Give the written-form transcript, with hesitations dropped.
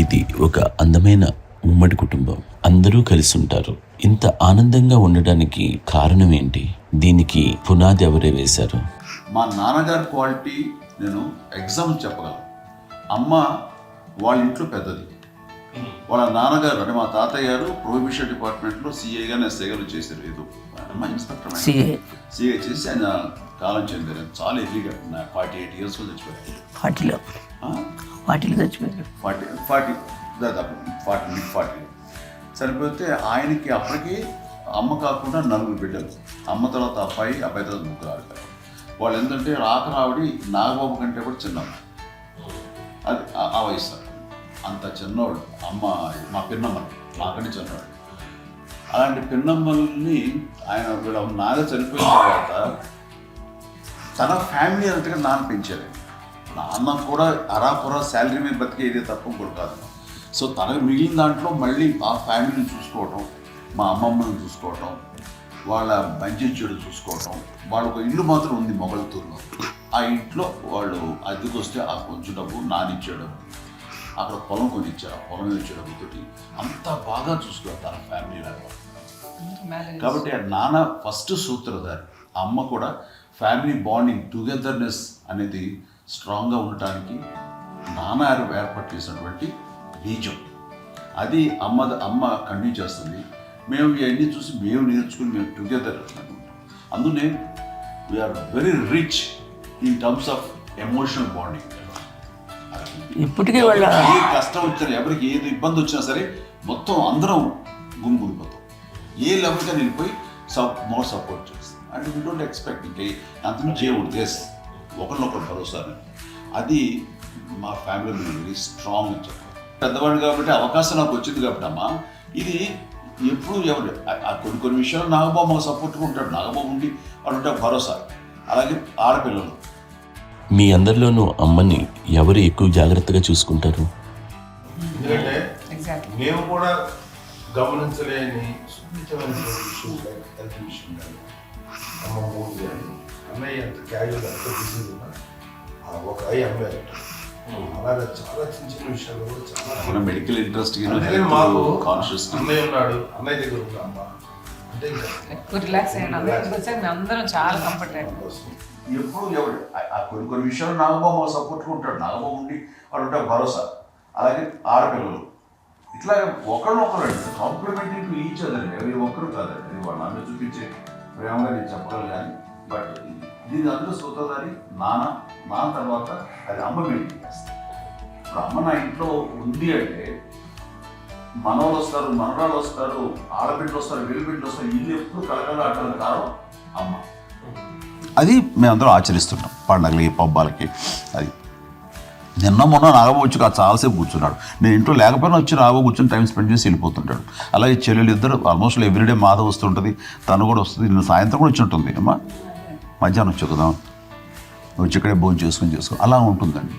మీది ఒక అందమైన ఉమ్మడి కుటుంబం. అందరూ కలిసి ఉంటారు. ఇంత ఆనందంగా ఉండడానికి కారణం ఏంటి? దీనికి పునాది ఎవరే వేశారు? మా నాన్నగారి క్వాలిటీ నేను ఎగ్జామ్ చెప్పగలను. అమ్మ వాళ్ళ ఇంట్లో పెద్దది. వాళ్ళ నాన్నగారు అంటే మా తాతయ్య గారు ప్రొహిబిషన్ డిపార్ట్మెంట్లో సిఐ గారు ఎస్ఐ గారు చేశారు. ఏదో మా ఇన్స్పెక్టర్ సిఐ చేసి ఆయన కాలం చెందారు. చాలా ఎర్లీగా 48 years చచ్చిపోయారు. 40 చచ్చిపోయారు. 40 దాదాపు 40 చనిపోతే ఆయనకి అప్పటికి అమ్మ కాకుండా 4 బిడ్డలు. అమ్మ తర్వాత అబ్బాయి తర్వాత 3 ఆడతారు. వాళ్ళు ఏంటంటే రాకరావిడి నాగబాబు కంటే కూడా చిన్నమ్మ. అది ఆ వయసు అంత చిన్నవాడు. అమ్మ మా పిన్నమ్మ నాకంటే చిన్నవాడు. అలాంటి పిన్నమ్మల్ని ఆయన వీళ్ళ నాగ చనిపోయిన తర్వాత తన ఫ్యామిలీ అంతగా నాన్న పెంచారు. నాన్న కూడా అరాపురా శాలరీ మీద బతికేదే తప్ప కూడా కాదు. సో తనకు మిగిలిన దాంట్లో మళ్ళీ ఆ ఫ్యామిలీని చూసుకోవటం, మా అమ్మమ్మని చూసుకోవటం, వాళ్ళ మంచి చెడు చూసుకోవటం. వాళ్ళకు ఇల్లు మాత్రం ఉంది మొగల్తూరులో. ఆ ఇంట్లో వాళ్ళు అద్దెకు వస్తే ఆ కొంచెం డబ్బు నానిచ్చాడు. అక్కడ పొలం కొనిచ్చారు. ఆ పొలం ఇచ్చే డబ్బుతోటి అంతా బాగా చూసుకోవాలి తన ఫ్యామిలీ లాగా. కాబట్టి ఆ నాన్న ఫస్ట్ సూత్రధారి. అమ్మ కూడా ఫ్యామిలీ బాండింగ్ టుగెదర్నెస్ అనేది స్ట్రాంగ్గా ఉండటానికి నాన్న ఏర్పాటు చేసినటువంటి బీజం. అది అమ్మ కంటిన్యూ చేస్తుంది. మేము ఇవన్నీ చూసి మేము నేర్చుకుని మేము టుగెదర్ అనుకుంటాం. అందునే we are very rich in terms of emotional bonding. ఇప్పటికీ వాళ్ళ ఏ కష్టం వచ్చినా, ఎవరికి ఏది ఇబ్బంది వచ్చినా సరే మొత్తం అందరం గుమిపోతాం. ఏ లెవెల్గా వెళ్ళిపోయి మోర్ సపోర్ట్ చేస్తాం. అండ్ వీ డోంట్ ఎక్స్పెక్ట్ ఇంకే అంతకుమించి చేయకూడదు. ఎస్ ఒకరినొకరు భరోసా. అది మా ఫ్యామిలీలో వెరీ స్ట్రాంగ్ అని చెప్పాలి. పెద్దవాడు కాబట్టి అవకాశం నాకు వచ్చింది కాబట్టి అమ్మ ఇది ఎప్పుడు ఎవరు కొన్ని విషయాలు నాగబాబు సపోర్ట్గా ఉంటాడు. నాగబాబు ఉండి వాడు ఉంటే భరోసా. అలాగే ఆడపిల్లలు. మీ అందరిలోనూ అమ్మని ఎవరు ఎక్కువ జాగ్రత్తగా చూసుకుంటారు? ఎందుకంటే మేము కూడా గమనించలేని సున్నితమైన విషయం హెల్త్ విషయం కానీ అమ్మ మూడు కానీ అన్నయ్య అంత క్యాజువల్ అంత బిజీ ఉన్నా ఒక అమ్మాయి అలాగే చాలా చిన్న చిన్న విషయాలు కూడా చాలా మెడికల్ ఇంట్రెస్ట్ మాకు కాన్షియస్ అన్నయ్య ఉన్నాడు. అన్నయ్య దగ్గర ఉంది అమ్మ అంటే ఎక్కువ రిలాక్స్ అయ్యాను. అందరికి వచ్చాక మేము అందరం చాలా కంఫర్ట్ అయ్యాం. ఎప్పుడు ఎవరు కొన్ని విషయాలు నాగబాబు సపోర్ట్గా ఉంటాడు. నాగబాబు ఉండి వాడు ఉంటే భరోసా. అలాగే ఆడపిల్లలు ఇట్లా ఒకరినొకరు అండి కాంప్లిమెంటింగ్ టు ఈచ్ అదర్. ఎవరి ఒక్కరు కాదండి. వాళ్ళ నాన్న చూపించే ప్రేమగా నేను చెప్పగలను. కానీ బట్ దీని అందరూ సూత్రధారి నాన్న తర్వాత అది అమ్మ మెయింటైన్ చేస్తుంది. ఇప్పుడు అమ్మ నా ఇంట్లో ఉంది అంటే మనవాళ్ళు వస్తారు, మనరాళ్ళు వస్తారు, ఆడబిడ్డలు వస్తారు, వెలుబిడ్డలు వస్తారు. ఇల్లు ఎప్పుడు కలకలాడటానికి కారణం అమ్మ. అది మేమందరం ఆచరిస్తున్నాం పండగలకి పబ్బాలకి. అది నిన్న మొన్న నాగబాబు వచ్చి చాలాసేపు కూర్చున్నాడు. నేను ఇంట్లో లేకపోయినా వచ్చి నాగబాబు కూర్చొని టైం స్పెండ్ చేసి వెళ్ళిపోతుంటాడు. అలాగే చెల్లెలు ఇద్దరు ఆల్మోస్ట్ ఎవ్రీడే మాధవ్ వస్తుంటుంది, తను కూడా వస్తుంది. నిన్న సాయంత్రం కూడా వచ్చి ఉంటుంది. అమ్మా మధ్యాహ్నం వచ్చి కదా వచ్చి ఇక్కడే భోజనం చేసుకో అలా ఉంటుందండి.